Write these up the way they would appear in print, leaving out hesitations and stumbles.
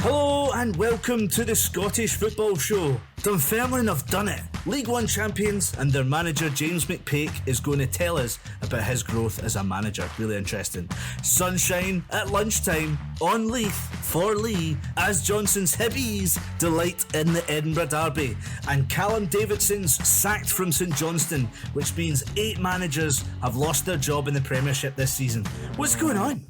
Hello and welcome to the Scottish Football Show. Dunfermline have done it. League One champions, and their manager James McPake is going to tell us about his growth as a manager. Really interesting. Sunshine at lunchtime on Leith for Lee as Johnson's Hibbies delight in the Edinburgh Derby. And Callum Davidson's sacked from St Johnstone, which means 8 managers have lost their job in the Premiership this season. What's going on?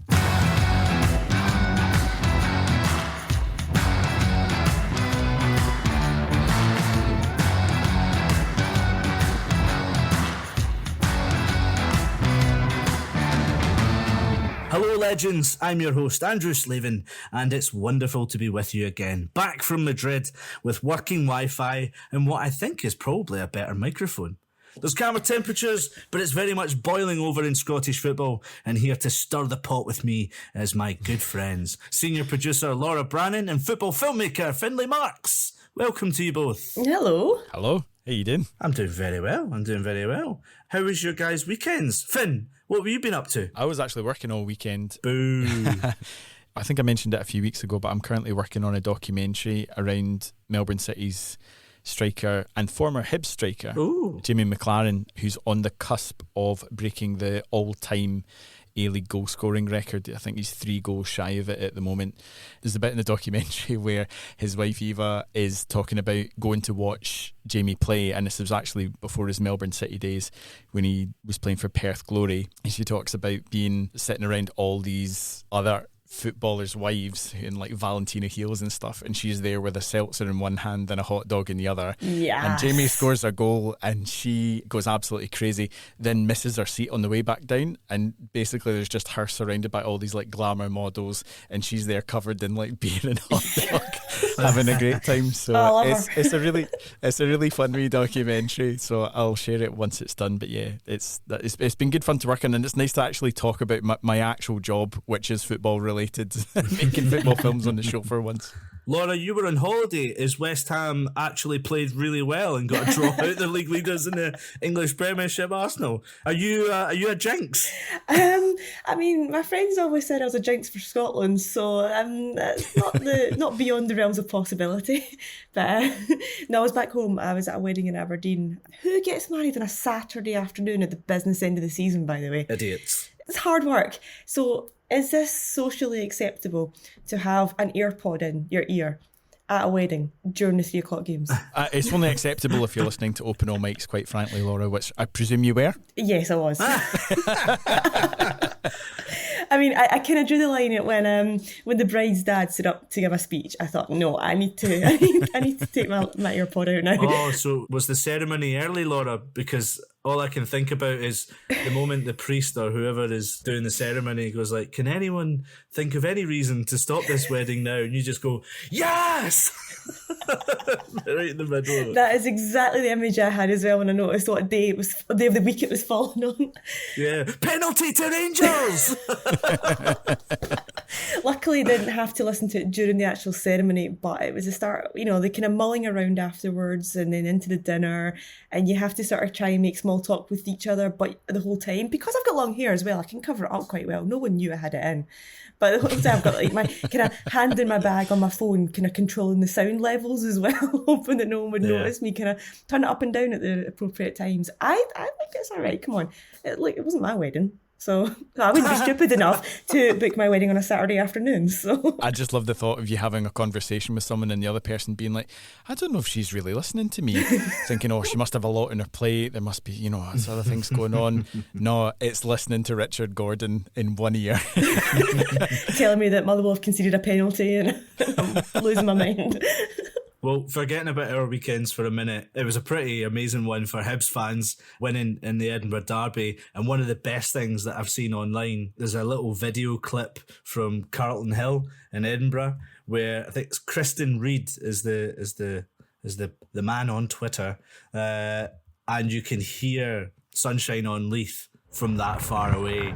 Hello legends, I'm your host Andrew Slaven, and it's wonderful to be with you again, back from Madrid with working Wi-Fi and what I think is probably a better microphone. There's camera temperatures, but it's very much boiling over in Scottish football, and here to stir the pot with me is my good friends, senior producer Laura Brannan and football filmmaker Findlay Marks. Welcome to you both. Hello. Hello. How you doing? I'm doing very well. How was your guys' weekends? Finn, what have you been up to? I was actually working all weekend. Boo. I think I mentioned it a few weeks ago, but I'm currently working on a documentary around Melbourne City's striker and former Hibs striker, Jamie McLaren, who's on the cusp of breaking the all-time A-League goal scoring record. I think he's 3 goals shy of it at the moment. There's a bit in the documentary where his wife Eva is talking about going to watch Jamie play, and this was actually before his Melbourne City days when he was playing for Perth Glory. And she talks about being sitting around all these other footballers' wives in like Valentina heels and stuff, and she's there with a seltzer in one hand and a hot dog in the other. Yes. And Jamie scores a goal and she goes absolutely crazy, then misses her seat on the way back down, and basically there's just her surrounded by all these like glamour models, and she's there covered in like beer and hot dog having a great time. So it's a really fun wee documentary, so I'll share it once it's done. But yeah, it's been good fun to work on, and it's nice to actually talk about my actual job, which is football related. Making football films on the show for once. Laura, you were on holiday as West Ham actually played really well and got a draw out the league leaders in the English Premiership, Arsenal. Are you a jinx? I mean, my friends always said I was a jinx for Scotland, so that's not beyond the realms of possibility. But no, I was back home. I was at a wedding in Aberdeen. Who gets married on a Saturday afternoon at the business end of the season, by the way? Idiots. It's hard work. So is this socially acceptable to have an earpod in your ear at a wedding during the 3 o'clock games? It's only acceptable if you're listening to Open All Mics, quite frankly, Laura, which I presume you were? Yes, I was. I mean, I kind of drew the line at when the bride's dad stood up to give a speech. I thought, no, I need to take my earpod out now. Oh, so was the ceremony early, Laura? Because all I can think about is the moment the priest or whoever is doing the ceremony goes like, can anyone think of any reason to stop this wedding now? And you just go, yes! Right in the middle of it. That is exactly the image I had as well when I noticed what day of the week it was falling on. Yeah. Penalty to Rangers! Luckily, I didn't have to listen to it during the actual ceremony, but it was the start, the kind of mulling around afterwards and then into the dinner, and you have to sort of try and make small talk with each other, but the whole time, because I've got long hair as well, I can cover it up quite well. No one knew I had it in. But the whole time I've got like my kind of hand in my bag on my phone, kind of controlling the sound levels as well, hoping that no one would notice me, kind of turn it up and down at the appropriate times. I think it's all right. Come on. It wasn't my wedding. So I wouldn't be stupid enough to book my wedding on a Saturday afternoon. So I just love the thought of you having a conversation with someone and the other person being like, I don't know if she's really listening to me, thinking, oh, she must have a lot on her plate. There must be, there's other things going on. No, it's listening to Richard Gordon in one ear. Telling me that Motherwell have conceded a penalty and I'm losing my mind. Well, forgetting about our weekends for a minute, it was a pretty amazing one for Hibs fans winning in the Edinburgh Derby. And one of the best things that I've seen online, there's a little video clip from Carlton Hill in Edinburgh where I think it's Kristen Reid is the man on Twitter, and you can hear Sunshine on Leith from that far away.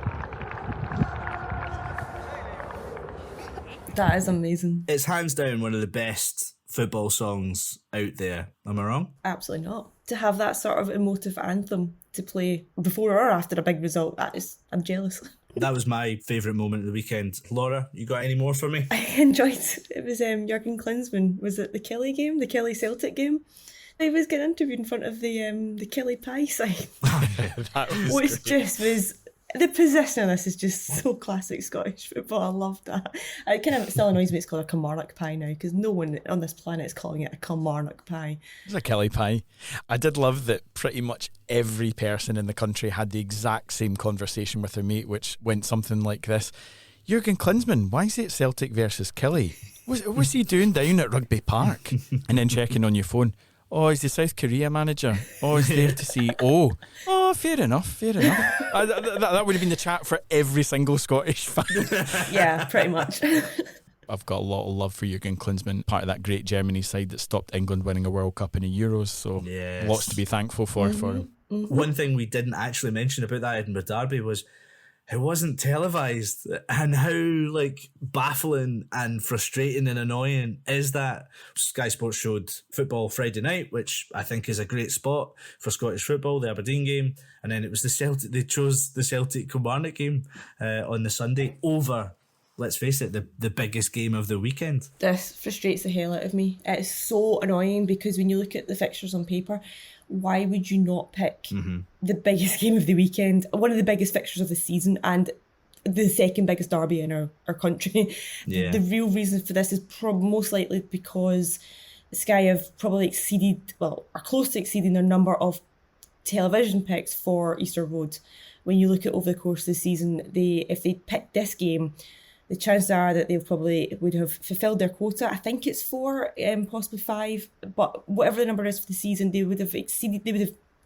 That is amazing. It's hands down one of the best football songs out there. Am I wrong? Absolutely not. To have that sort of emotive anthem to play before or after a big result, I'm jealous. That was my favourite moment of the weekend. Laura, you got any more for me? I enjoyed it. Was Jurgen Klinsmann. Was it the Kelly game, the Kelly Celtic game? He was getting interviewed in front of the Kelly Pie sign, which just was. The position of this is just so classic Scottish football. I love that. It kind of still annoys me it's called a Kilmarnock pie now, because no one on this planet is calling it a Kilmarnock pie. It's a Kelly pie. I did love that pretty much every person in the country had the exact same conversation with their mate, which went something like this. Jurgen Klinsmann, why is it Celtic versus Kelly? What's he doing down at Rugby Park? And then checking on your phone. Oh, he's the South Korea manager. Oh, he's there to see. Oh, fair enough. That would have been the chat for every single Scottish fan. Yeah, pretty much. I've got a lot of love for Jurgen Klinsmann, part of that great Germany side that stopped England winning a World Cup and a Euros. So lots to be thankful for. Mm-hmm. One thing we didn't actually mention about that Edinburgh Derby was it wasn't televised, and how baffling and frustrating and annoying is that. Sky Sports showed football Friday night, which I think is a great spot for Scottish football, the Aberdeen game, and then it was the Celtic. They chose the Celtic Kilmarnock game on the Sunday over, let's face it, the biggest game of the weekend. This frustrates the hell out of me. It's so annoying because when you look at the fixtures on paper, why would you not pick the biggest game of the weekend, one of the biggest fixtures of the season, and the second biggest derby in our country? Yeah. The real reason for this is most likely because Sky have probably are close to exceeding their number of television picks for Easter Road. When you look at over the course of the season, if they picked this game, the chances are that they probably would have fulfilled their quota. I think it's 4, possibly 5, but whatever the number is for the season, they would have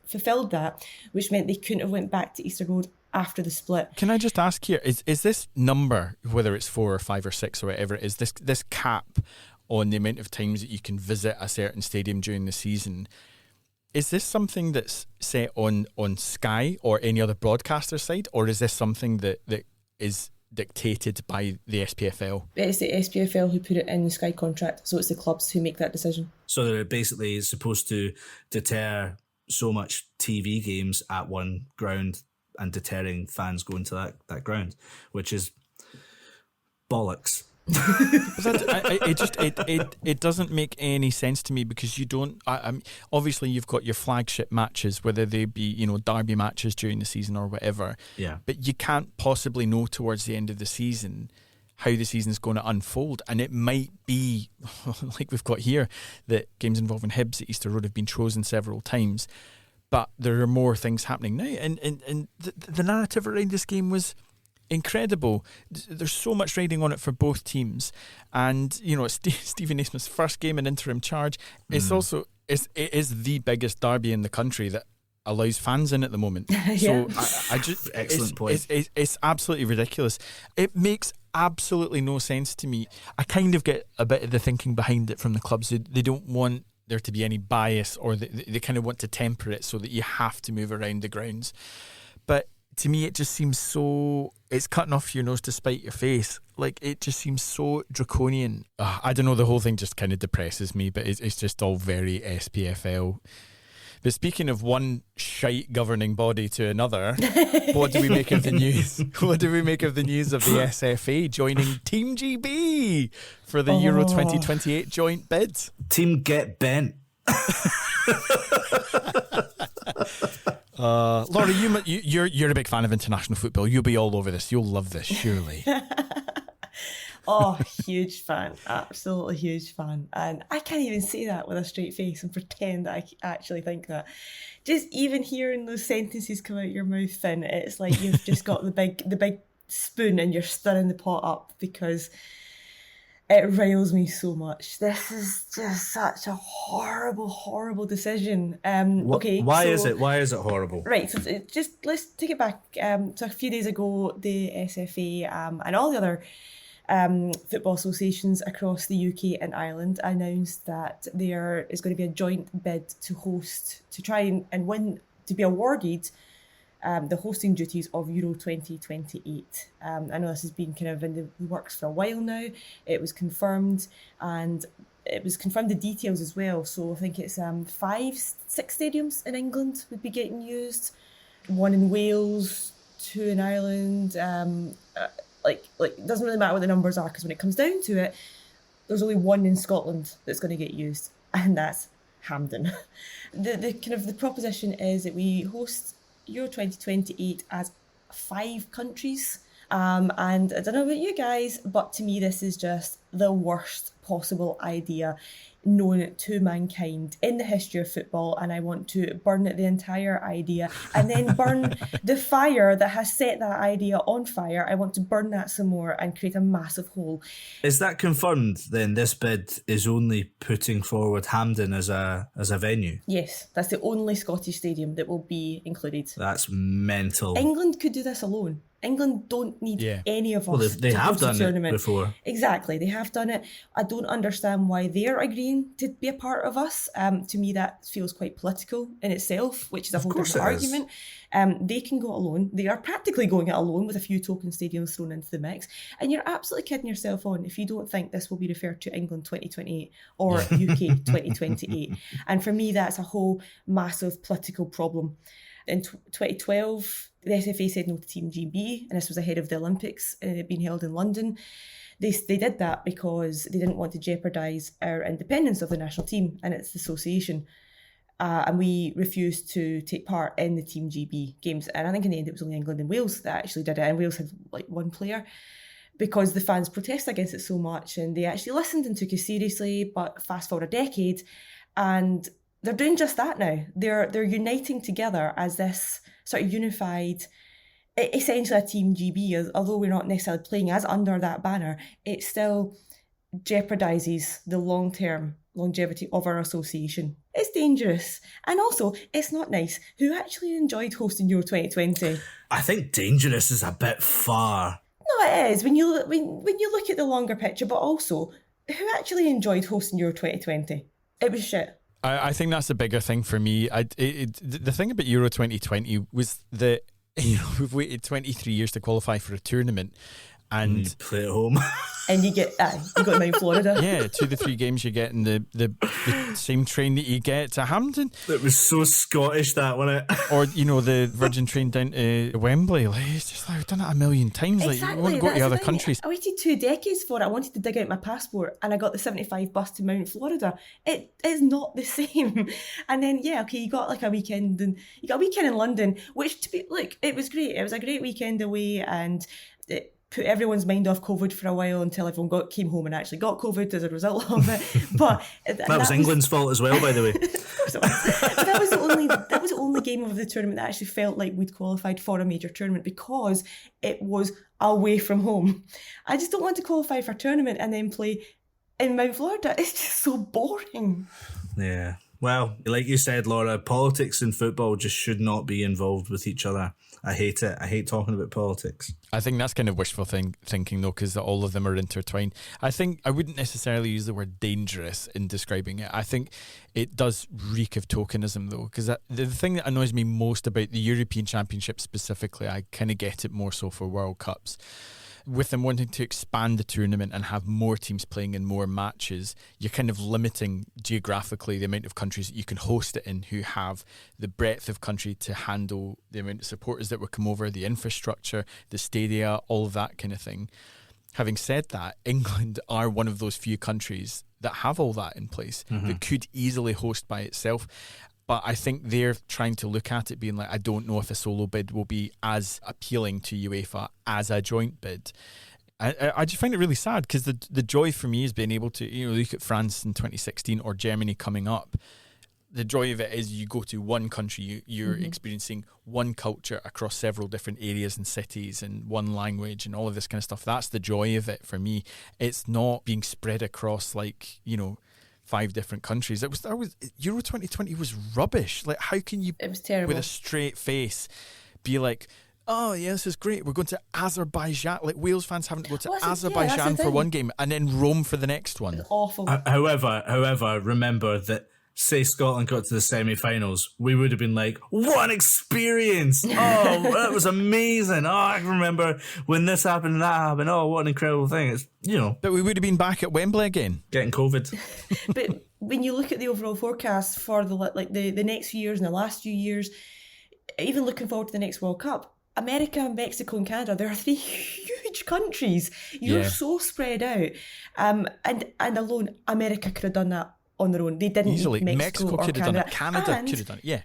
fulfilled that, which meant they couldn't have went back to Easter Road after the split. Can I just ask here, is this number, whether it's 4 or 5 or 6 or whatever, is this cap on the amount of times that you can visit a certain stadium during the season, is this something that's set on Sky or any other broadcaster side, or is this something that is dictated by the SPFL? It's the SPFL who put it in the Sky contract, so it's the clubs who make that decision. So they're basically supposed to deter so much TV games at one ground and deterring fans going to that ground, which is bollocks. It doesn't make any sense to me, because you don't. Obviously, you've got your flagship matches, whether they be derby matches during the season or whatever. Yeah. But you can't possibly know towards the end of the season how the season's going to unfold, and it might be like we've got here that games involving Hibs at Easter Road have been chosen several times, but there are more things happening now, and the narrative around this game was incredible. There's so much riding on it for both teams, and it's Stephen Naismith's first game in interim charge. It's also it is the biggest derby in the country that allows fans in at the moment. So I just excellent point. It's absolutely ridiculous. It makes absolutely no sense to me. I kind of get a bit of the thinking behind it from the clubs. They don't want there to be any bias, or they kind of want to temper it so that you have to move around the grounds. But to me, it just seems so. It's cutting off your nose to spite your face. It just seems so draconian. I don't know. The whole thing just kind of depresses me. But it's just all very SPFL. But speaking of one shite governing body to another, what do we make of the news? What do we make of the news of the SFA joining Team GB for the Euro 2028 joint bid? Team Get Bent. Laura, you're a big fan of international football. You'll be all over this. You'll love this, surely. Oh, huge fan. Absolutely huge fan. And I can't even say that with a straight face and pretend that I actually think that. Just even hearing those sentences come out your mouth, Finn, it's like you've just got the big spoon and you're stirring the pot up, because it riles me so much. This is just such a horrible, horrible decision. Why is it horrible? Right, so let's take it back. So a few days ago, the SFA and all the other football associations across the UK and Ireland announced that there is going to be a joint bid to try and win, to be awarded the hosting duties of Euro 2028. I know this has been kind of in the works for a while now. It was confirmed, and it was confirmed the details as well. So I think it's 6 stadiums in England would be getting used, one in Wales, 2 in Ireland. It doesn't really matter what the numbers are, because when it comes down to it, there's only 1 in Scotland that's going to get used, and that's Hampden. The proposition is that we host Euro 2028 as 5 countries. And I don't know about you guys, but to me this is just the worst possible idea known to mankind in the history of football, and I want to burn the entire idea and then burn the fire that has set that idea on fire. I want to burn that some more and create a massive hole. Is that confirmed then? This bid is only putting forward Hampden as a venue? Yes, that's the only Scottish stadium that will be included. That's mental. England could do this alone. England don't need any of us. Well, they have done it before. Exactly, they have done it. I don't understand why they're agreeing to be a part of us. To me, that feels quite political in itself, which is a whole different argument. They can go alone. They are practically going it alone with a few token stadiums thrown into the mix. And you're absolutely kidding yourself on if you don't think this will be referred to England 2028 or UK 2028. And for me, that's a whole massive political problem. In 2012, the SFA said no to Team GB, and this was ahead of the Olympics being held in London. They did that because they didn't want to jeopardise our independence of the national team and its association. And we refused to take part in the Team GB games. And I think in the end it was only England and Wales that actually did it. And Wales had like 1 player because the fans protested against it so much, and they actually listened and took it seriously. But fast forward a decade, and they're doing just that now. They're uniting together as this sort of unified, essentially a Team GB. Although we're not necessarily playing as under that banner, it still jeopardises the long-term longevity of our association. It's dangerous, and also it's not nice. Who actually enjoyed hosting Euro 2020? I think dangerous is a bit far. No, it is when you look at the longer picture, but also who actually enjoyed hosting Euro 2020? It was shit. I think that's the bigger thing for me. The thing about Euro 2020 was that we've waited 23 years to qualify for a tournament, and you play at home. And you got down Florida. Yeah, 2 to 3 games you get in the same train that you get to Hampden. It was so Scottish, that, wasn't it? Or, the Virgin train down to Wembley. Like, it's just like, we've done it 1,000,000 times. Exactly, like, you want to go to other countries. I waited 2 decades for it. I wanted to dig out my passport, and I got the 75 bus to Mount Florida. It is not the same. And then, you got like a weekend, and you got a weekend in London, which it was great. It was a great weekend away, and it put everyone's mind off COVID for a while until everyone came home and actually got COVID as a result of it. But that was England's fault as well, by the way. Of course it was. But that was the only game of the tournament that actually felt like we'd qualified for a major tournament, because it was away from home. I just don't want to qualify for a tournament and then play in Mount Florida. It's just so boring. Yeah. Well, like you said, Laura, politics and football just should not be involved with each other. I hate it. I hate talking about politics. I think that's kind of wishful thinking, though, because all of them are intertwined. I think I wouldn't necessarily use the word dangerous in describing it. I think it does reek of tokenism, though, because the thing that annoys me most about the European Championship specifically, I kind of get it more so for World Cups. With them wanting to expand the tournament and have more teams playing in more matches, you're kind of limiting geographically the amount of countries that you can host it in who have the breadth of country to handle the amount of supporters that will come over, the infrastructure, the stadia, all of that kind of thing. Having said that, England are one of those few countries that have all that in place, that could easily host by itself. But I think they're trying to look at it being like, I don't know if a solo bid will be as appealing to UEFA as a joint bid. I just find it really sad, because the joy for me is being able to look at France in 2016 or Germany coming up. The joy of it is you go to one country, you're experiencing one culture across several different areas and cities and one language and all of this kind of stuff. That's the joy of it for me. It's not being spread across 5 different countries. That was Euro 2020 was rubbish. Like, how can you, it was terrible, with a straight face, be like, oh yeah, this is great, we're going to Azerbaijan. Like, Wales fans haven't go to Azerbaijan for one game and then Rome for the next one. It's awful. However, remember that, say Scotland got to the semi-finals, we would have been like, what an experience! Oh, that was amazing! Oh, I can remember when this happened and that happened. Oh, what an incredible thing! It's, But we would have been back at Wembley again. Getting COVID. But when you look at the overall forecast for the next few years and the last few years, even looking forward to the next World Cup, America, Mexico and Canada, there are 3 huge countries. You're so spread out. And alone, America could have done that on their own. They didn't. Easily. Mexico or could have Canada. done it. Canada could have done it. Yeah.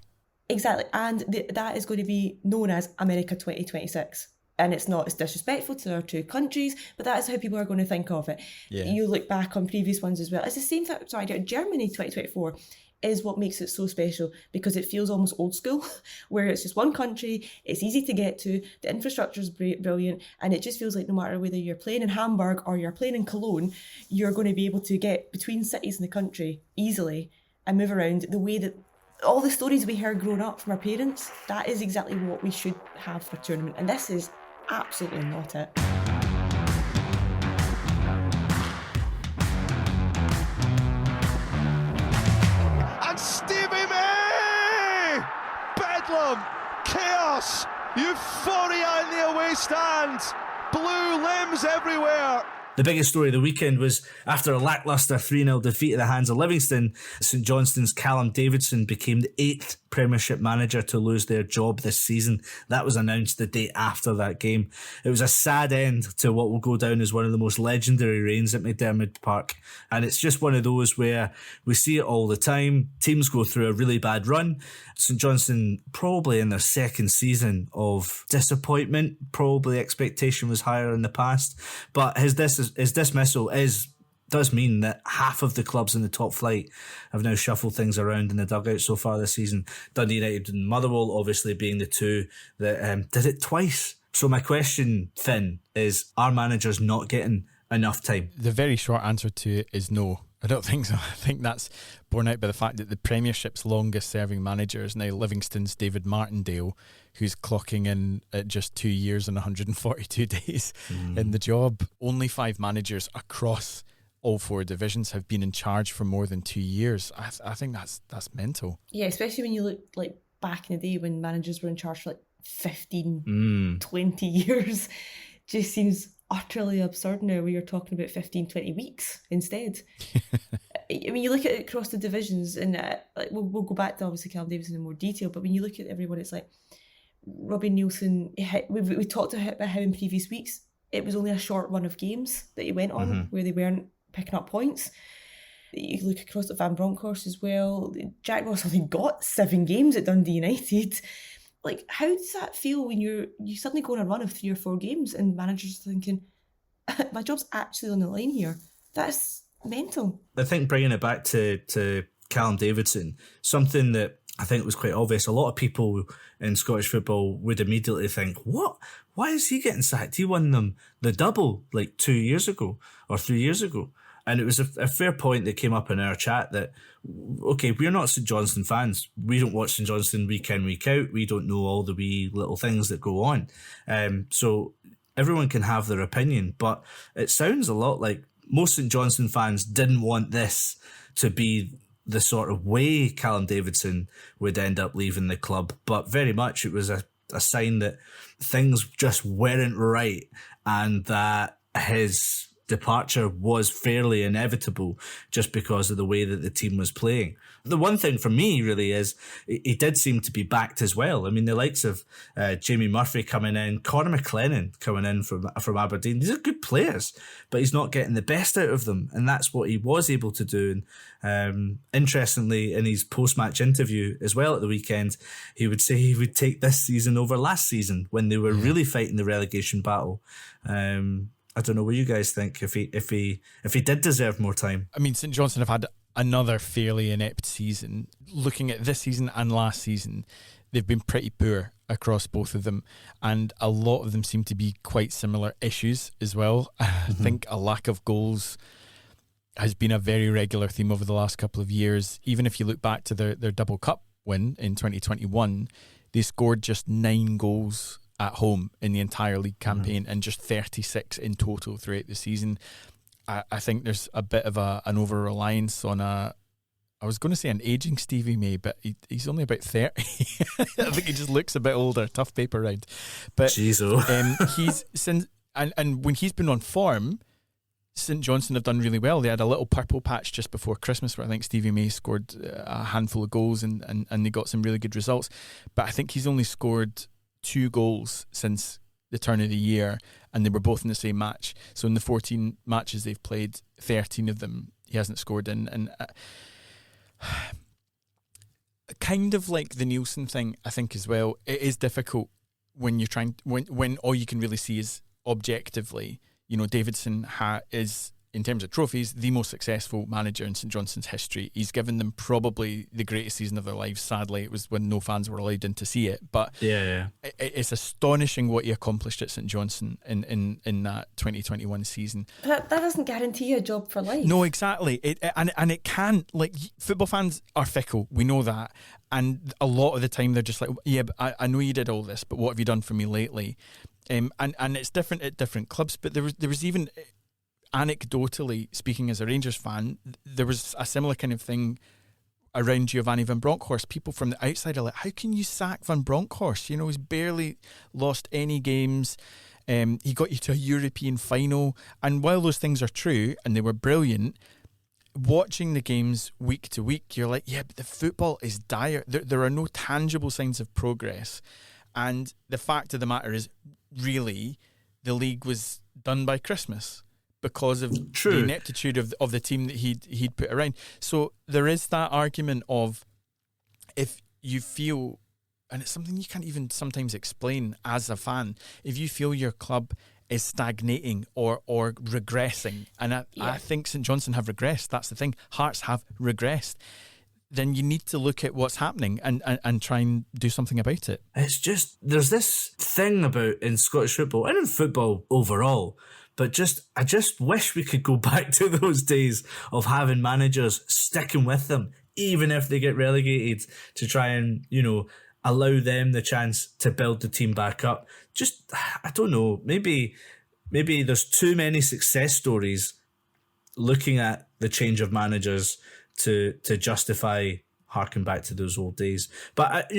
Exactly. And that is going to be known as America 2026. And it's disrespectful to our 2 countries, but that is how people are going to think of it. Yeah. You look back on previous ones as well. It's the same thing. Sorry, Germany 2024 is what makes it so special, because it feels almost old school, where it's just one country, it's easy to get to, the infrastructure is brilliant, and it just feels like no matter whether you're playing in Hamburg or you're playing in Cologne, you're going to be able to get between cities in the country easily and move around the way that all the stories we heard growing up from our parents. That is exactly what we should have for a tournament, and this is absolutely not it. Bedlam, chaos, euphoria in the away stand, blue limbs everywhere. The biggest story of the weekend was after a lacklustre 3-0 defeat at the hands of Livingston, St Johnstone's Callum Davidson became the 8th Premiership manager to lose their job this season. That was announced the day after that game. It was a sad end to what will go down as one of the most legendary reigns at McDiarmid Park. And it's just one of those where we see it all the time. Teams go through a really bad run. St Johnstone probably in their 2nd season of disappointment. Probably expectation was higher in the past. But his dismissal does mean that half of the clubs in the top flight have now shuffled things around in the dugout so far this season. Dundee United and Motherwell obviously being the 2 that did it twice. So my question, Finn, is are managers not getting enough time? The very short answer to it is no. I don't think so. I think that's borne out by the fact that the Premiership's longest serving manager is now Livingston's David Martindale, who's clocking in at just 2 years and 142 days in the job. Only 5 managers across all 4 divisions have been in charge for more than 2 years. I think that's mental. Yeah, especially when you look like back in the day when managers were in charge for like 15, 20 years. Just seems utterly absurd now where you're talking about 15, 20 weeks instead. I mean, you look at it across the divisions, and we'll go back to obviously Callum Davidson in more detail, but when you look at everyone, it's like Robbie Nielsen, we talked about how in previous weeks it was only a short run of games that he went on where they weren't picking up points. You look across at Van Bronckhorst as well. Jack Ross only got 7 games at Dundee United. Like, how does that feel when you suddenly go on a run of 3 or 4 games and managers are thinking, my job's actually on the line here? That's mental. I think bringing it back to Callum Davidson, something that I think was quite obvious. A lot of people in Scottish football would immediately think, what? Why is he getting sacked? He won them the double like 2 years ago or 3 years ago. And it was a fair point that came up in our chat that, okay, we're not St Johnstone fans. We don't watch St Johnstone week in, week out. We don't know all the wee little things that go on. So everyone can have their opinion, but it sounds a lot like most St Johnstone fans didn't want this to be the sort of way Callum Davidson would end up leaving the club, but very much it was a sign that things just weren't right and that his departure was fairly inevitable just because of the way that the team was playing. The one thing for me really is he did seem to be backed as well. I mean, the likes of Jamie Murphy coming in, Conor McLennan coming in from Aberdeen. These are good players, but he's not getting the best out of them, and that's what he was able to do. And interestingly, in his post-match interview as well at the weekend, he would say he would take this season over last season when they were really fighting the relegation battle. I don't know what you guys think, if he did deserve more time. I mean, St Johnstone have had another fairly inept season. Looking at this season and last season, they've been pretty poor across both of them, and a lot of them seem to be quite similar issues as well. I think a lack of goals has been a very regular theme over the last couple of years. Even if you look back to their double cup win in 2021, they scored just 9 goals at home in the entire league campaign and just 36 in total throughout the season. I think there's a bit of an over-reliance on I was going to say an aging Stevie May, but he's only about 30. I think he just looks a bit older, tough paper round. But he's since and when he's been on form, St Johnstone have done really well. They had a little purple patch just before Christmas where I think Stevie May scored a handful of goals and they got some really good results. But I think he's only scored 2 goals since the turn of the year, and they were both in the same match. So in the 14 matches they've played, 13 of them he hasn't scored in. And kind of like the Nielsen thing, I think as well, it is difficult when you're trying, when all you can really see is objectively, Davidson is, in terms of trophies, the most successful manager in St Johnstone's history. He's given them probably the greatest season of their lives. Sadly, it was when no fans were allowed in to see it. But it's astonishing what he accomplished at St Johnstone in that 2021 season. That doesn't guarantee you a job for life. No, exactly. And it can. Like, football fans are fickle. We know that. And a lot of the time they're just like, yeah, but I know you did all this, but what have you done for me lately? And it's different at different clubs. But there was even, anecdotally speaking, as a Rangers fan, there was a similar kind of thing around Giovanni Van Bronckhorst. People from the outside are like, how can you sack Van Bronckhorst? He's barely lost any games. He got you to a European final. And while those things are true and they were brilliant, watching the games week to week, you're like, yeah, but the football is dire. There are no tangible signs of progress. And the fact of the matter is, really, the league was done by Christmas because of the ineptitude of the team that he'd put around. So there is that argument of, if you feel, and it's something you can't even sometimes explain as a fan, if you feel your club is stagnating or regressing, and I think St Johnstone have regressed, that's the thing, Hearts have regressed, then you need to look at what's happening and try and do something about it. It's just, there's this thing about in Scottish football and in football overall, but I just wish we could go back to those days of having managers sticking with them, even if they get relegated, to try and, allow them the chance to build the team back up. Just, I don't know, maybe there's too many success stories looking at the change of managers to justify harking back to those old days. But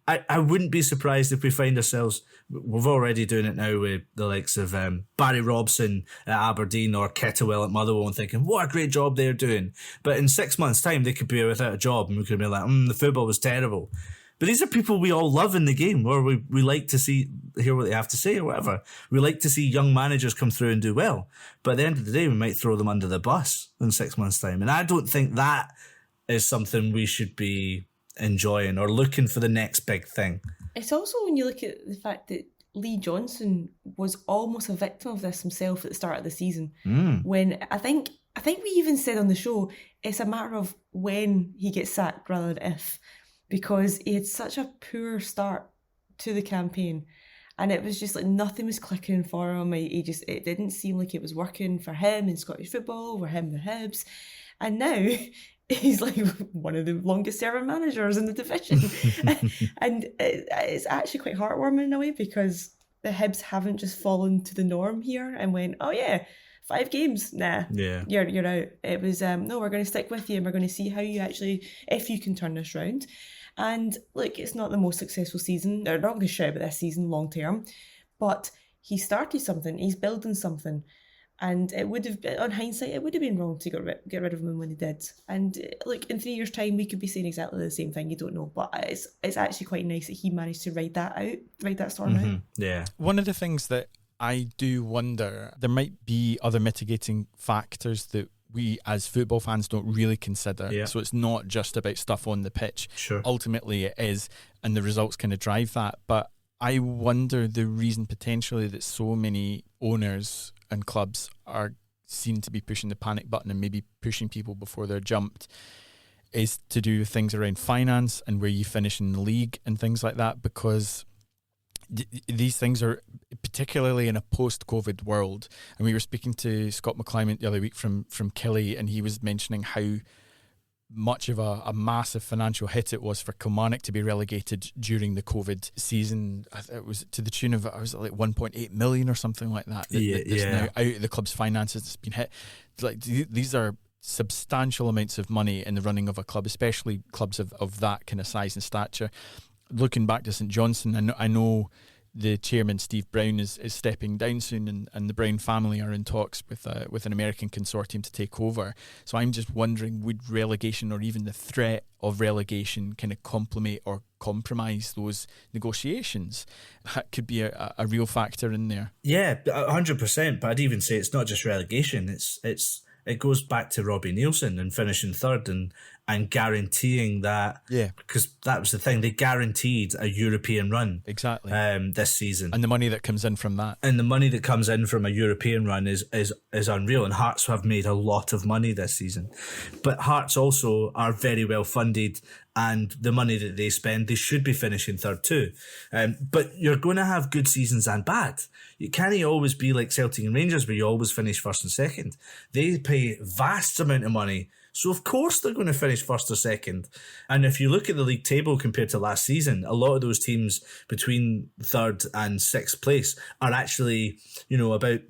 I wouldn't be surprised if we find ourselves, we're already doing it now with the likes of Barry Robson at Aberdeen or Kettlewell at Motherwell, and thinking, what a great job they're doing. But in 6 months' time, they could be without a job, and we could be like, the football was terrible. But these are people we all love in the game, or we like to hear what they have to say or whatever. We like to see young managers come through and do well. But at the end of the day, we might throw them under the bus in 6 months' time. And I don't think that is something we should be enjoying or looking for the next big thing. It's also when you look at the fact that Lee Johnson was almost a victim of this himself at the start of the season. When I think we even said on the show, it's a matter of when he gets sacked rather than if, because he had such a poor start to the campaign. And it was just like nothing was clicking for him. It didn't seem like it was working for him in Scottish football, for him the Hibs. And now he's like one of the longest serving managers in the division. And it's actually quite heartwarming in a way, because the Hibs haven't just fallen to the norm here and went, oh yeah, 5 games, nah, you're out. It was, no, we're going to stick with you and we're going to see how you actually, if you can turn this round. And look, it's not the most successful season. They're not going to shout about this season long term, but he started something. He's building something, and it would have, on hindsight, it would have been wrong to get rid of him when he did. And look, in 3 years' time, we could be saying exactly the same thing. You don't know, but it's actually quite nice that he managed to ride that storm out. Yeah. One of the things that I do wonder, there might be other mitigating factors that we as football fans don't really consider. Yeah. So it's not just about stuff on the pitch. Sure. Ultimately it is, and the results kind of drive that. But I wonder the reason potentially that so many owners and clubs are seen to be pushing the panic button and maybe pushing people before they're jumped is to do with things around finance and where you finish in the league and things like that, because these things are, particularly in a post-COVID world, and we were speaking to Scott McClymont the other week from Killie, and he was mentioning how much of a massive financial hit it was for Kilmarnock to be relegated during the COVID season. It was to the tune of, I was like 1.8 million or something like that. That's now out of the club's finances. It's been hit. Like, these are substantial amounts of money in the running of a club, especially clubs of that kind of size and stature. Looking back to St Johnstone, I know the chairman, Steve Brown, is stepping down soon, and the Brown family are in talks with an American consortium to take over. So I'm just wondering, would relegation or even the threat of relegation kind of complement or compromise those negotiations? That could be a real factor in there. Yeah, 100%. But I'd even say it's not just relegation. It goes back to Robbie Nielsen and finishing third and guaranteeing that. Yeah, because that was the thing. They guaranteed a European run exactly this season, and the money that comes in from that, and the money that comes in from a European run is unreal. And Hearts have made a lot of money this season, but Hearts also are very well funded, and the money that they spend, they should be finishing third too. But you're going to have good seasons and bad. You can't always be like Celtic and Rangers where you always finish first and second. They pay vast amount of money, so of course they're going to finish first or second. And if you look at the league table compared to last season, a lot of those teams between third and sixth place are actually, about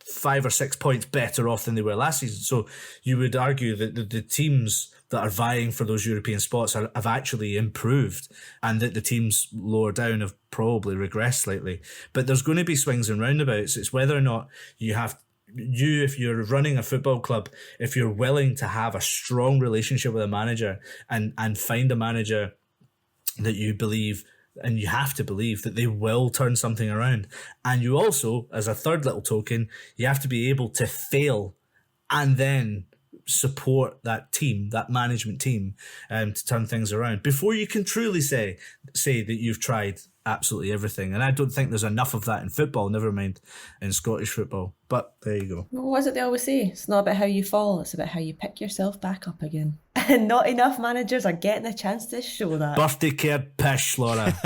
5 or 6 points better off than they were last season. So you would argue that the teams that are vying for those European spots have actually improved, and that the teams lower down have probably regressed slightly. But there's going to be swings and roundabouts. It's whether or not if you're running a football club, if you're willing to have a strong relationship with a manager and find a manager that you believe, and you have to believe that they will turn something around. And you also, as a third little token, you have to be able to fail and then support that team, that management team, to turn things around before you can truly say that you've tried absolutely everything. And I don't think there's enough of that in football, never mind in Scottish football. But there you go. What is it they always say? It's not about how you fall, it's about how you pick yourself back up again. And not enough managers are getting a chance to show that. Birthday care pish, Laura.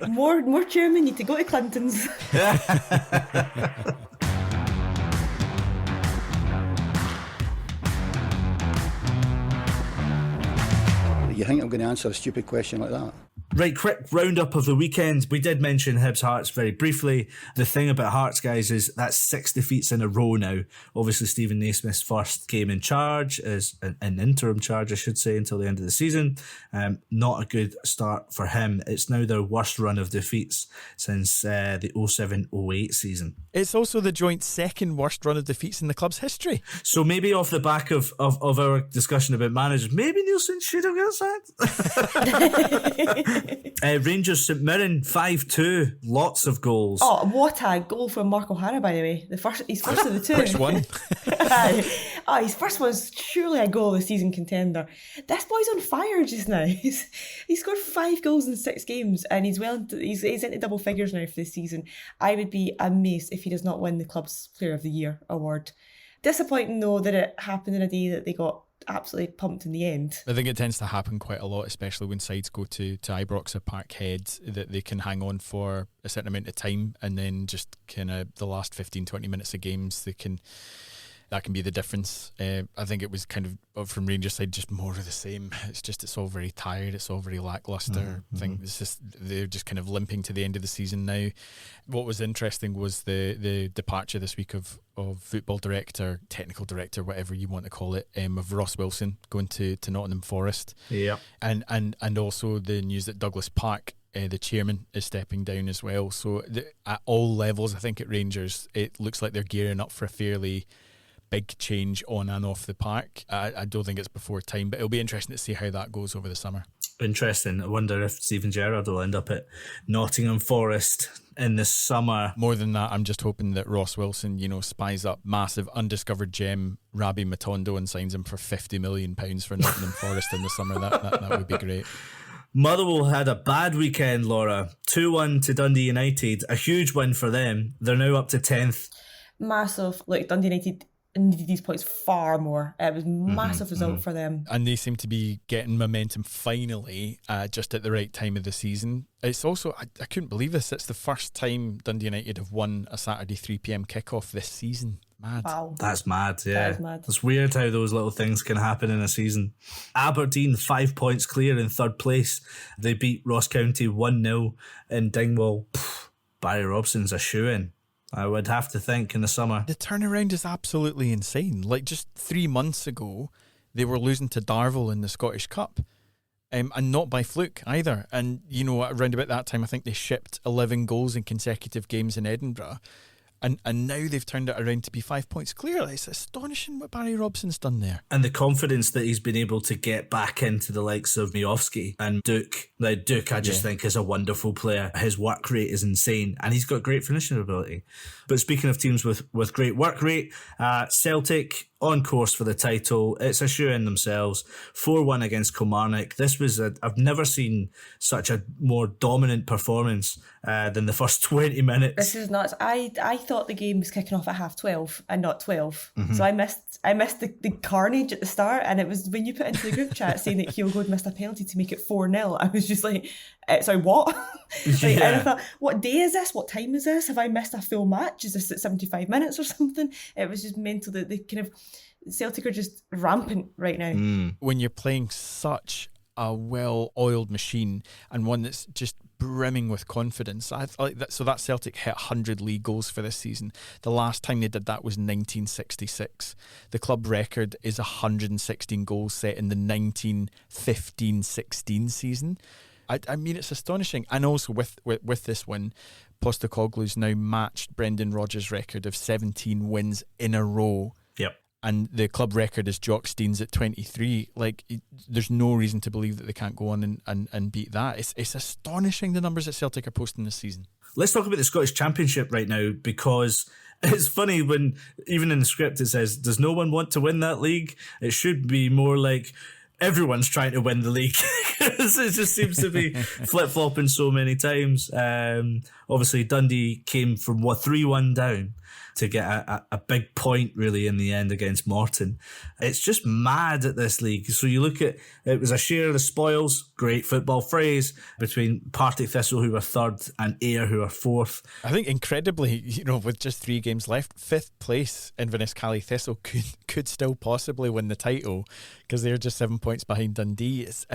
More chairmen need to go to Clinton's. You think I'm going to answer a stupid question like that? Right, quick roundup of the weekend. We did mention Hibs Hearts very briefly. The thing about Hearts, guys, is that's 6 defeats in a row now. Obviously, Stephen Naismith's first game in charge, is an interim charge, I should say, until the end of the season. Not a good start for him. It's now their worst run of defeats since the 07-08 season. It's also the joint second worst run of defeats in the club's history. So maybe off the back of our discussion about managers, maybe Nielsen should have got sacked. Rangers St Mirren 5-2, lots of goals. Oh, what a goal from Mark O'Hara, by the way. He's first of the two. Which one? His first one's surely a goal of the season contender. This boy's on fire just now. He scored 5 goals in 6 games, and he's into double figures now for this season. I would be amazed if he does not win the club's Player of the Year award. Disappointing though that it happened in a day that they got absolutely pumped in the end. I think it tends to happen quite a lot, especially when sides go to Ibrox or Parkhead, that they can hang on for a certain amount of time, and then just kind of the last 15-20 minutes of games that can be the difference. I think it was kind of from Rangers side just more of the same. It's all very tired, it's all very lacklustre. I think they're just kind of limping to the end of the season now. What was interesting was the departure this week of football director, technical director, whatever you want to call it, of Ross Wilson going to Nottingham Forest. Yeah. And also the news that Douglas Park, the chairman, is stepping down as well. So at all levels, I think at Rangers, it looks like they're gearing up for a fairly big change on and off the park. I don't think it's before time, but it'll be interesting to see how that goes over the summer. Interesting. I wonder if Steven Gerrard will end up at Nottingham Forest in the summer. More than that, I'm just hoping that Ross Wilson, spies up massive undiscovered gem Rabi Matondo and signs him for £50 million for Nottingham Forest in the summer. That would be great. Motherwell had a bad weekend, Laura. 2-1 to Dundee United. A huge win for them. They're now up to 10th. Massive. Look, Dundee United needed these points far more. It was a massive result for them. And they seem to be getting momentum finally, just at the right time of the season. It's also, I couldn't believe this, it's the first time Dundee United have won a Saturday 3pm kickoff this season. Mad. Wow. That's mad, yeah. That is mad. It's weird how those little things can happen in a season. Aberdeen 5 points clear in third place. They beat Ross County 1-0 in Dingwall. Barry Robson's a shoo-in, I would have to think, in the summer. The turnaround is absolutely insane. Like, just 3 months ago, they were losing to Darvel in the Scottish Cup. And not by fluke either. And, you know, around about that time, I think they shipped 11 goals in consecutive games in Edinburgh. And now they've turned it around to be 5 points clear. It's astonishing what Barry Robson's done there. And the confidence that he's been able to get back into the likes of Miofsky and Duke. Now, Duke, I just think, is a wonderful player. His work rate is insane, and he's got great finishing ability. But speaking of teams with great work rate, Celtic on course for the title. It's a shoe-in themselves. 4-1 against Kilmarnock. This was I've never seen such a more dominant performance than the first 20 minutes. This is nuts. I thought the game was kicking off at 12:30 and not 12. So I missed the carnage at the start, and it was when you put into the group chat saying that Kyogo had missed a penalty to make it 4-0. I was just like, sorry, what? And I thought, what day is this? What time is this? Have I missed a full match? Is this at 75 minutes or something? It was just mental that they kind of Celtic are just rampant right now. When you're playing such a well-oiled machine and one that's just brimming with confidence, I like that. So that Celtic hit 100 league goals for this season. The last time they did that was 1966. The club record is 116 goals set in the 1915-16 season. I mean, it's astonishing. And also with this win, Postecoglou's now matched Brendan Rodgers' record of 17 wins in a row. Yep. And the club record is Jock Stein's at 23. Like, there's no reason to believe that they can't go on and beat that. It's astonishing the numbers that Celtic are posting this season. Let's talk about the Scottish Championship right now, because it's funny when even in the script it says, does no one want to win that league? It should be more like everyone's trying to win the league. It just seems to be flip-flopping so many times. Obviously, Dundee came from 3-1 down to get a big point really in the end against Morton. It's just mad at this league. So you look at, it was a share of the spoils, great football phrase, between Partick Thistle, who were third, and Ayr, who are fourth. I think incredibly, you know, with just 3 games left, 5th place Inverness Cally Thistle could still possibly win the title, because they're just 7 points behind Dundee. It's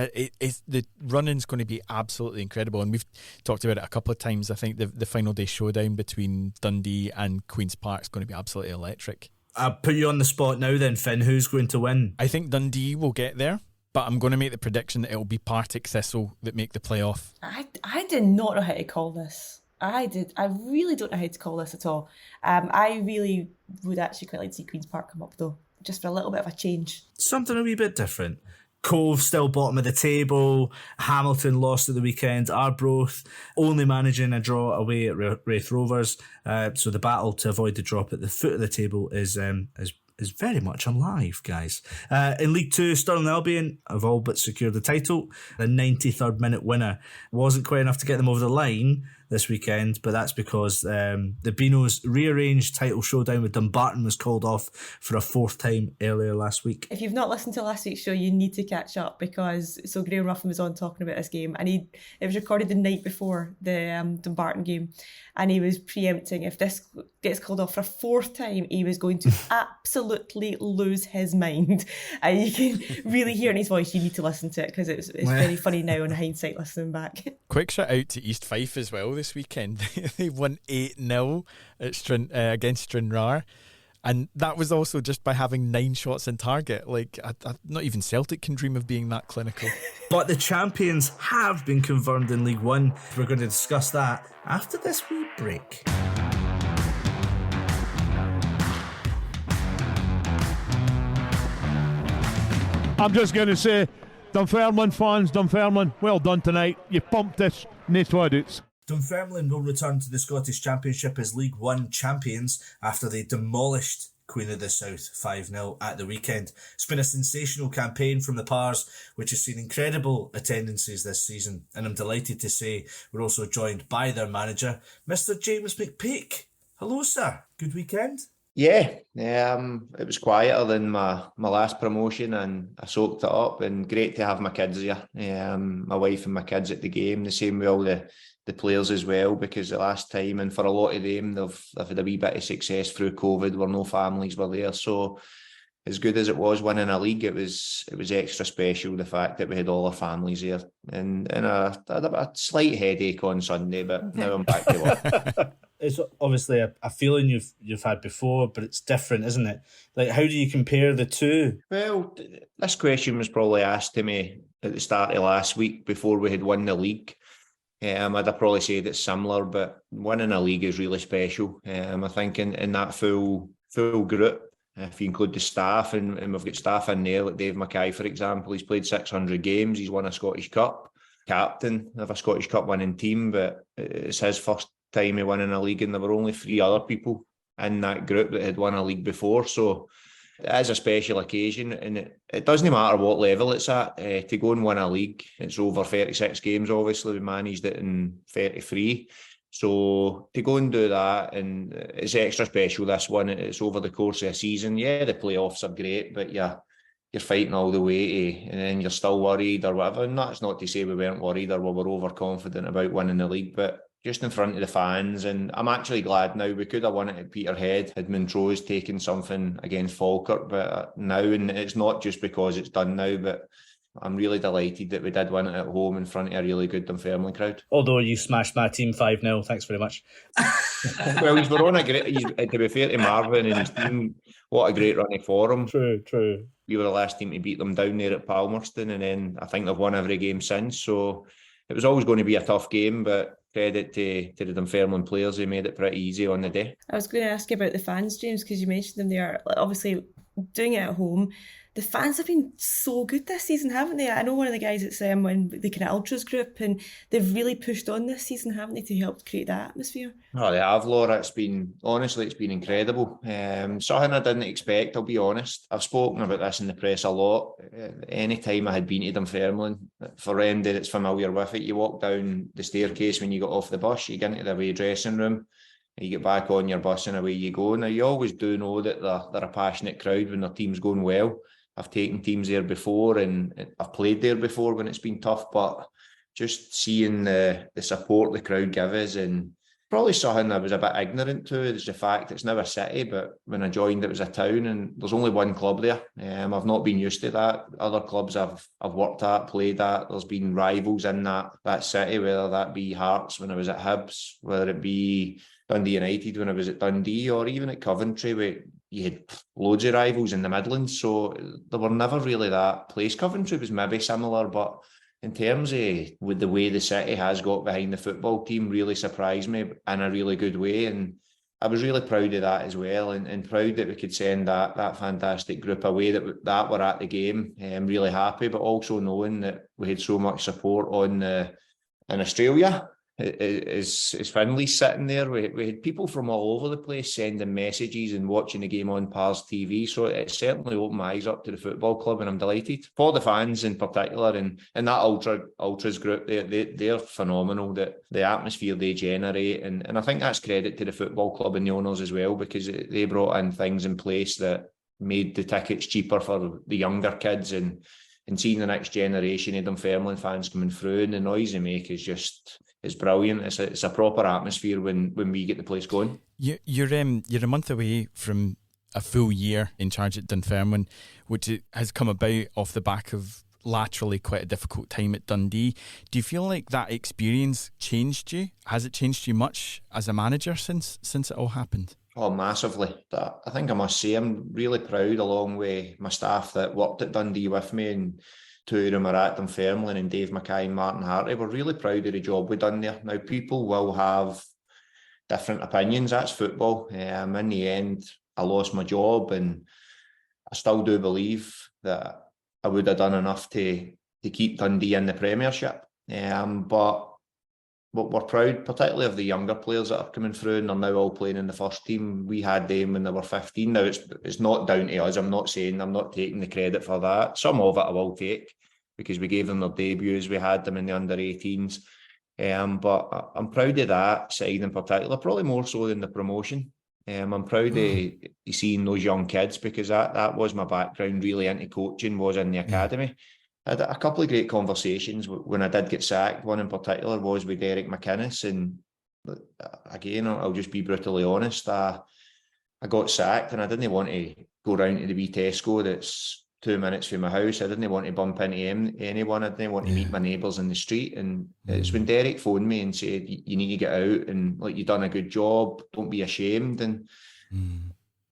the running's going to be absolutely incredible, and we've talked about it a couple of times. I think the final day showdown between Dundee and Queen's Park is going to be absolutely electric. I'll put you on the spot now then, Finn. Who's going to win? I think Dundee will get there, but I'm going to make the prediction that it'll be Partick Thistle that make the playoff. I did not know how to call this. I really don't know how to call this at all. I really would actually quite like to see Queen's Park come up though, just for a little bit of a change. Something a wee bit different. Cove still bottom of the table. Hamilton lost at the weekend. Arbroath only managing a draw away at Wraith Rovers. So the battle to avoid the drop at the foot of the table is very much alive, guys. In League 2, Stirling Albion have all but secured the title. The 93rd minute winner wasn't quite enough to get them over the line this weekend, but that's because the Beano's rearranged title showdown with Dumbarton was called off for a 4th time earlier last week. If you've not listened to last week's show, you need to catch up, because Graham Ruffin was on talking about this game, and it was recorded the night before the Dumbarton game, and he was preempting if this gets called off for a 4th time, he was going to absolutely lose his mind. And you can really hear in his voice. You need to listen to it, because it's very funny now in hindsight listening back. Quick shout out to East Fife as well this weekend. They won 8-0 at against Stranraer, and that was also just by having 9 shots in target. Like, not even Celtic can dream of being that clinical. But the champions have been confirmed in League 1. We're going to discuss that after this wee break. I'm just going to say, Dunfermline fans, Dunfermline, well done tonight. You pumped this, nae twa doubts. Dunfermline will return to the Scottish Championship as League 1 champions after they demolished Queen of the South 5-0 at the weekend. It's been a sensational campaign from the Pars, which has seen incredible attendances this season, and I'm delighted to say we're also joined by their manager, Mr. James McPake. Hello, sir. Good weekend? Yeah, it was quieter than my last promotion, and I soaked it up, and great to have my kids here. My wife and my kids at the game, the same with all the players as well, because the last time, and for a lot of them, they've had a wee bit of success through COVID where no families were there. So as good as it was winning a league, it was extra special, the fact that we had all our families here, and a slight headache on Sunday, but now I'm back to work. it's obviously a feeling you've had before, but it's different, isn't it? Like, how do you compare the two? Well, this question was probably asked to me at the start of last week before we had won the league. I'd have probably said it's similar, but winning a league is really special. I think in that full group, if you include the staff, and we've got staff in there, like Dave Mackay, for example, he's played 600 games, he's won a Scottish Cup, captain of a Scottish Cup winning team, but it's his first time of winning a league, and there were only 3 other people in that group that had won a league before, so it is a special occasion, and it doesn't matter what level it's at. To go and win a league, it's over 36 games, obviously. We managed it in 33. So to go and do that, and it's extra special, this one. It's over the course of a season. Yeah, the playoffs are great, but you're fighting all the way, and then you're still worried or whatever. And that's not to say we weren't worried or we were overconfident about winning the league, but just in front of the fans. And I'm actually glad now. We could have won it at Peterhead had Montrose taken something against Falkirk, but now, and it's not just because it's done now, but I'm really delighted that we did win it at home in front of a really good Dunfermline crowd. Although you smashed my team 5-0, thanks very much. Well, he's on a great, to be fair to Marvin and his team, what a great running for him. True. We were the last team to beat them down there at Palmerston, and then I think they've won every game since. So it was always going to be a tough game, but credit to the Dunfermline players, who made it pretty easy on the day. I was going to ask you about the fans, James, because you mentioned them there. Obviously, doing it at home, the fans have been so good this season, haven't they? I know one of the guys that's in the kind of Ultras group, and they've really pushed on this season, haven't they, to help create that atmosphere? Oh, they have, Laura. It's been incredible. Something I didn't expect, I'll be honest. I've spoken about this in the press a lot. Any time I had been to Dunfermline, for them that it's familiar with it, you walk down the staircase when you got off the bus, you get into the away dressing room, you get back on your bus and away you go. Now, you always do know that they're a passionate crowd when their team's going well. I've taken teams there before, and I've played there before when it's been tough, but just seeing the support the crowd give us, and probably something I was a bit ignorant to, is the fact it's now a city, but when I joined it was a town, and there's only one club there. I've not been used to that. Other clubs I've worked at, played at, there's been rivals in that city, whether that be Hearts when I was at Hibs, whether it be Dundee United when I was at Dundee, or even at Coventry, where you had loads of rivals in the Midlands, so there were never really that place. Coventry was maybe similar, but in terms of with the way the city has got behind the football team, really surprised me in a really good way, and I was really proud of that as well, and proud that we could send that fantastic group away that were at the game. I'm really happy, but also knowing that we had so much support in Australia. Is Findlay sitting there? We had people from all over the place sending messages and watching the game on Pars TV, so it certainly opened my eyes up to the football club, and I'm delighted for the fans in particular, and that Ultras group. They're phenomenal. That the atmosphere they generate, and I think that's credit to the football club and the owners as well, because they brought in things in place that made the tickets cheaper for the younger kids, and seeing the next generation of Dunfermline fans coming through, and the noise they make is just. It's brilliant. It's a proper atmosphere when we get the place going. You're a month away from a full year in charge at Dunfermline, which has come about off the back of laterally quite a difficult time at Dundee. Do you feel like that experience changed you? Has it changed you much as a manager since it all happened? Oh, massively. I think I must say I'm really proud, along with my staff that worked at Dundee with me, and two of them are at Dunfermline, and Dave Mackay and Martin Hartley. We're really proud of the job we've done there. Now, people will have different opinions. That's football. In the end, I lost my job, and I still do believe that I would have done enough to keep Dundee in the Premiership. But we're proud, particularly of the younger players that are coming through, and they're now all playing in the first team. We had them when they were 15. Now, it's not down to us. I'm not taking the credit for that. Some of it I will take, because we gave them their debuts. We had them in the under-18s. But I'm proud of that side in particular, probably more so than the promotion. I'm proud of seeing those young kids, because that was my background really into coaching, was in the academy. I had a couple of great conversations when I did get sacked. One in particular was with Derek McInnes, and again, I'll just be brutally honest. I got sacked, and I didn't want to go round to the wee Tesco that's 2 minutes from my house. I didn't want to bump into anyone. I didn't want to meet my neighbours in the street. And it's when Derek phoned me and said, you need to get out and like, you've done a good job, don't be ashamed. And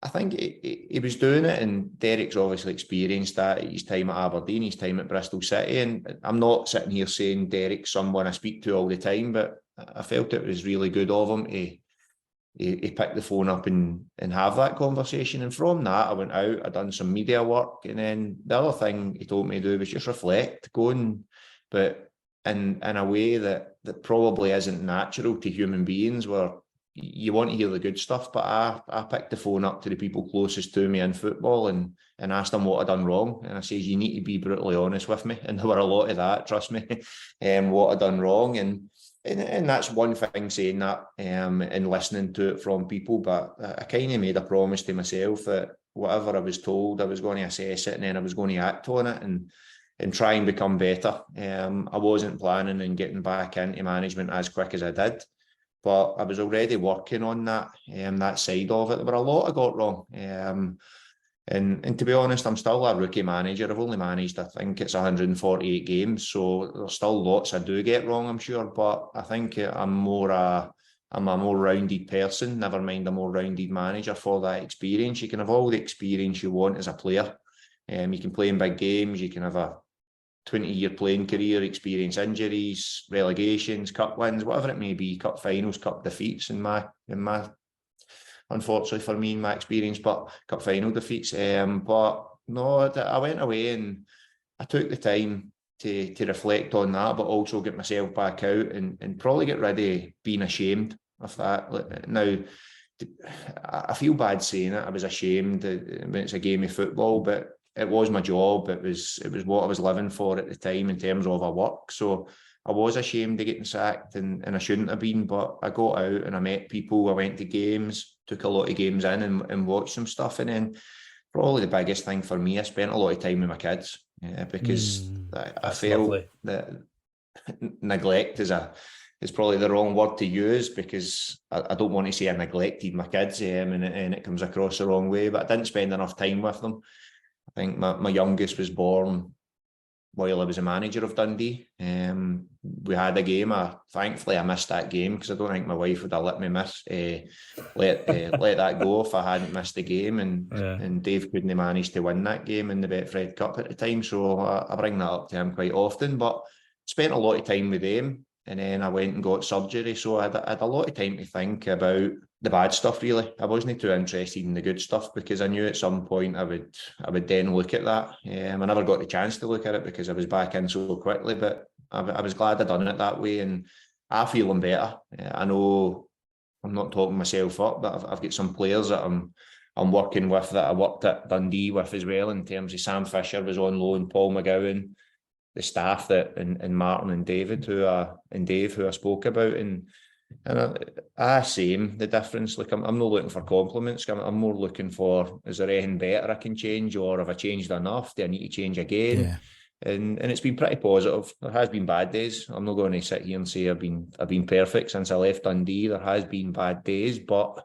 I think he was doing it, and Derek's obviously experienced that at his time at Aberdeen, his time at Bristol City. And I'm not sitting here saying Derek's someone I speak to all the time, but I felt it was really good of him to pick the phone up and have that conversation. And from that, I went out, I done some media work. And then the other thing he told me to do was just reflect, but in a way that probably isn't natural to human beings, where you want to hear the good stuff. But I picked the phone up to the people closest to me in football and asked them what I'd done wrong. And I says, you need to be brutally honest with me. And there were a lot of that, trust me, what I'd done wrong. And that's one thing, saying that and listening to it from people. But I kind of made a promise to myself that whatever I was told, I was going to assess it, and then I was going to act on it and try and become better. I wasn't planning on getting back into management as quick as I did, but I was already working on that side of it. There were a lot I got wrong. And to be honest, I'm still a rookie manager. I've only managed, I think it's 148 games. So there's still lots I do get wrong, I'm sure. But I think I'm a more rounded person, never mind a more rounded manager for that experience. You can have all the experience you want as a player. You can play in big games. You can have a 20-year playing career, experience injuries, relegations, cup wins, whatever it may be, cup finals, cup defeats in my unfortunately for me, in my experience, but cup final defeats. But no, I went away and I took the time to reflect on that, but also get myself back out and probably get rid of being ashamed of that. Now, I feel bad saying it. I was ashamed when it's a game of football, but it was my job. It was what I was living for at the time in terms of our work. So I was ashamed of getting sacked and I shouldn't have been, but I got out and I met people. I went to games, took a lot of games in and watched some stuff. And then probably the biggest thing for me, I spent a lot of time with my kids because I felt lovely. That neglect is probably the wrong word to use, because I don't want to say I neglected my kids and it comes across the wrong way, but I didn't spend enough time with them. I think my youngest was born while I was a manager of Dundee. We had a game. Thankfully, I missed that game because I don't think my wife would have let me let that go if I hadn't missed the game. And Dave couldn't manage to win that game in the Betfred Cup at the time. So I bring that up to him quite often. But spent a lot of time with them. And then I went and got surgery. So I had a lot of time to think about the bad stuff, really. I wasn't too interested in the good stuff because I knew at some point I would then look at that. I never got the chance to look at it because I was back in so quickly, but I was glad I'd done it that way, and I'm feeling better. I know I'm not talking myself up, but I've got some players that I'm working with that I worked at Dundee with as well, in terms of Sam Fisher was on loan, Paul McGowan, the staff and Martin and Dave who I spoke about, and I same the difference. Like I'm not looking for compliments. I'm more looking for, is there anything better I can change, or have I changed enough? Do I need to change again? Yeah. And it's been pretty positive. There has been bad days. I'm not going to sit here and say I've been perfect since I left Dundee. There has been bad days, but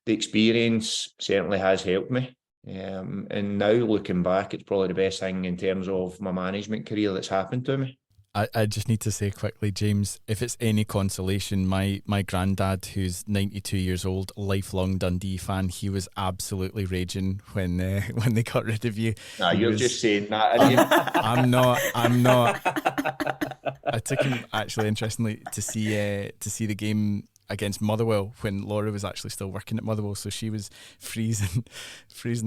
the experience certainly has helped me. And now looking back, it's probably the best thing in terms of my management career that's happened to me. I just need to say quickly, James, if it's any consolation, my granddad, who's 92 years old, lifelong Dundee fan, he was absolutely raging when they got rid of you. Nah, you're just saying that. I'm not. I took him, actually, interestingly, to see the game against Motherwell when Laura was actually still working at Motherwell, so she was freezing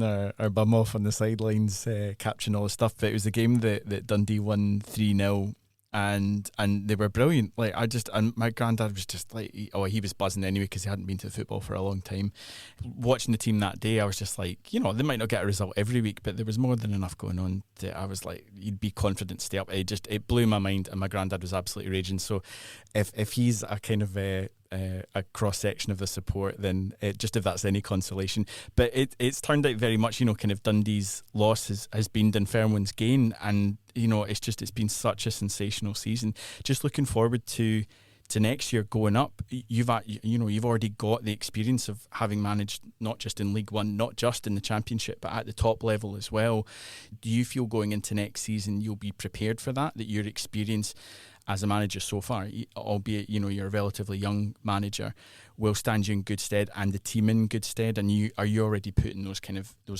her bum off on the sidelines, capturing all the stuff. But it was a game that Dundee won 3-0. And they were brilliant. Like and my granddad was just like, he was buzzing anyway because he hadn't been to football for a long time. Watching the team that day, I was just like, they might not get a result every week, but there was more than enough going on that I was like, you'd be confident to stay up. It blew my mind, and my granddad was absolutely raging. So if he's a kind of a cross section of the support, then just if that's any consolation. But it's turned out very much, kind of Dundee's loss has been Dunfermline's gain, and it's been such a sensational season. Just looking forward to to next year going up, you've already got the experience of having managed not just in League One, not just in the Championship, but at the top level as well. Do you feel going into next season you'll be prepared for that your experience as a manager so far, albeit you're a relatively young manager, will stand you in good stead and the team in good stead? And are you already putting those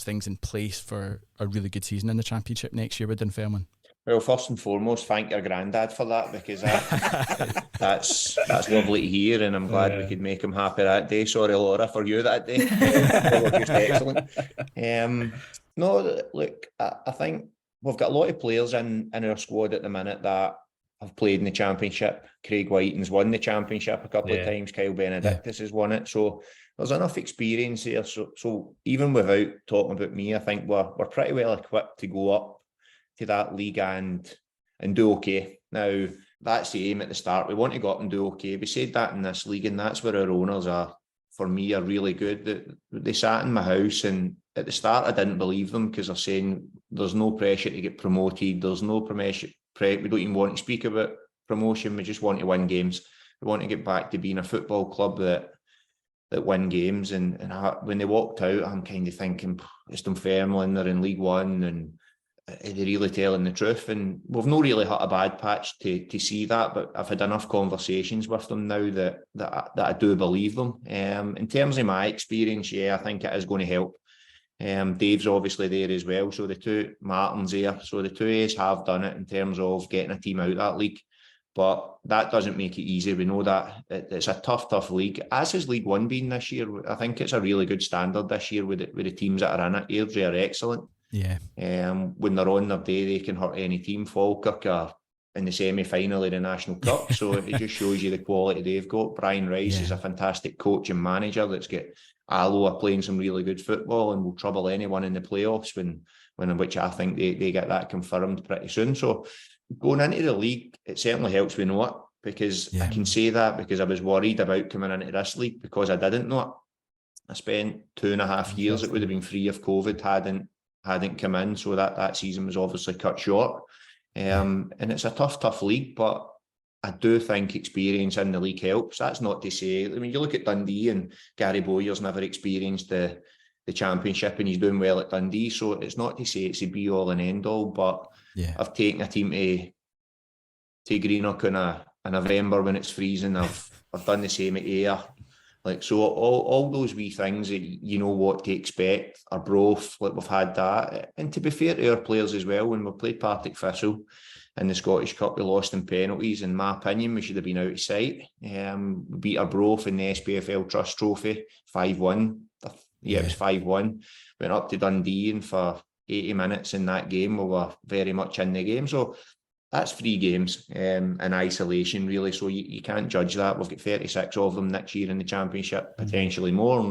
things in place for a really good season in the Championship next year with Dunfermline? Well, first and foremost, thank your granddad for that, because that's lovely to hear, and I'm glad we could make him happy that day. Sorry, Laura, for you that day. They were just excellent. No, look, I think we've got a lot of players in our squad at the minute that have played in the Championship. Craig Whiting's won the Championship a couple of times. Kyle Benedictus has won it. So there's enough experience here. So even without talking about me, I think we're pretty well equipped to go up to that league and do okay. Now, that's the aim at the start. We want to go up and do okay. We said that in this league, and that's where our owners are really good. They sat in my house, and at the start I didn't believe them, because they're saying there's no pressure to get promoted, there's no promotion. We don't even want to speak about promotion. We just want to win games. We want to get back to being a football club that win games. And when they walked out, I'm kind of thinking, it's Dunfermline, they're in League One, and are they really telling the truth? And we've not really hit a bad patch to see that, but I've had enough conversations with them now that I do believe them. In terms of my experience, I think it is going to help. Dave's obviously there as well, so the two, Martin's there, so the two A's have done it in terms of getting a team out of that league, but that doesn't make it easy. We know that it's a tough league, as has League One been this year. I think it's a really good standard this year with the teams that are in it. Airdrie are excellent. Yeah. When they're on their day, they can hurt any team. Falkirk are in the semi-final of the National Cup, so it just shows you the quality they've got. Brian Rice is a fantastic coach and manager that's got Alloa playing some really good football and will trouble anyone in the playoffs, which I think they get that confirmed pretty soon. So going into the league, it certainly helps we know it, because I can say that because I was worried about coming into this league, because I didn't know it. I spent 2.5 years, it would have been free if COVID hadn't come in, so that season was obviously cut short. And it's a tough league, but I do think experience in the league helps. That's not to say, I mean, you look at Dundee, and Gary Bowyer's never experienced the Championship, and he's doing well at Dundee, so it's not to say it's a be all and end all, but I've taken a team to Greenock in November when it's freezing. I've done the same at Ayr. So all those wee things that you know what to expect are broth, we've had that. And to be fair to our players as well, when we played Partick Thistle in the Scottish Cup, we lost in penalties. In my opinion, we should have been out of sight. We beat Arbroath in the SPFL Trust Trophy 5-1. It was 5-1. Went up to Dundee, and for 80 minutes in that game, we were very much in the game. So that's 3 games in isolation, really. So you can't judge that. We've got 36 of them next year in the Championship, potentially more,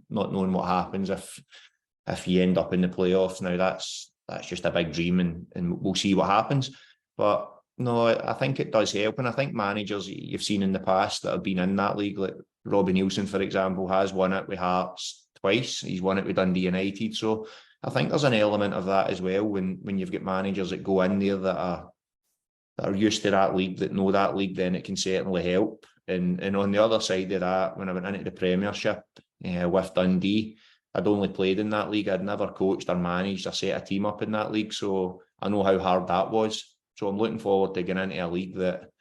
not knowing what happens if you end up in the playoffs. Now, that's just a big dream, and we'll see what happens. But no, I think it does help. And I think managers you've seen in the past that have been in that league, like Robbie Nielsen, for example, has won it with Hearts twice. He's won it with Dundee United. So I think there's an element of that as well when you've got managers that go in there that are used to that league, that know that league, then it can certainly help. And on the other side of that, when I went into the Premiership with Dundee, I'd only played in that league. I'd never coached or managed or set a team up in that league, so I know how hard that was. So I'm looking forward to getting into a league that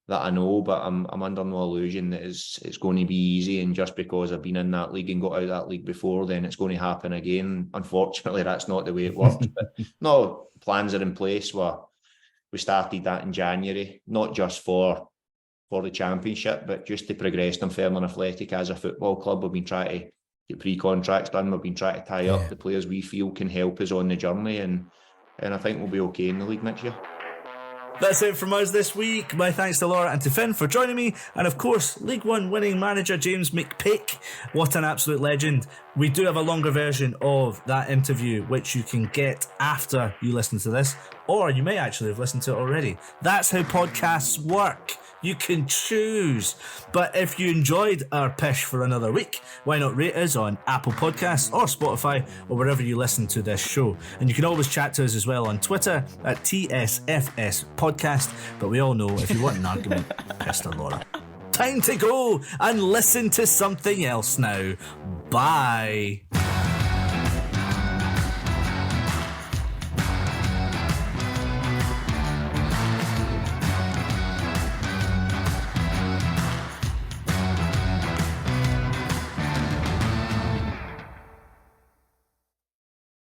I know, but I'm under no illusion that it's going to be easy, and just because I've been in that league and got out of that league before, then it's going to happen again. Unfortunately, that's not the way it works. But no, plans are in place. We started that in January, not just for the Championship, but just to progress Dunfermline Athletic as a football club. We've been trying to get pre-contracts done. We've been trying to tie up the players we feel can help us on the journey, and I think we'll be okay in the league next year. That's it from us this week. My thanks to Laura and to Finn for joining me, and of course League One winning manager James McPake. What an absolute legend. We do have a longer version of that interview which you can get after you listen to this, or you may actually have listened to it already. That's how podcasts work. You can choose. But if you enjoyed our pish for another week, why not rate us on Apple Podcasts or Spotify or wherever you listen to this show. And you can always chat to us as well on Twitter at TSFS Podcast. But we all know if you want an argument, piss to Laura. time to go and listen to something else now. Bye.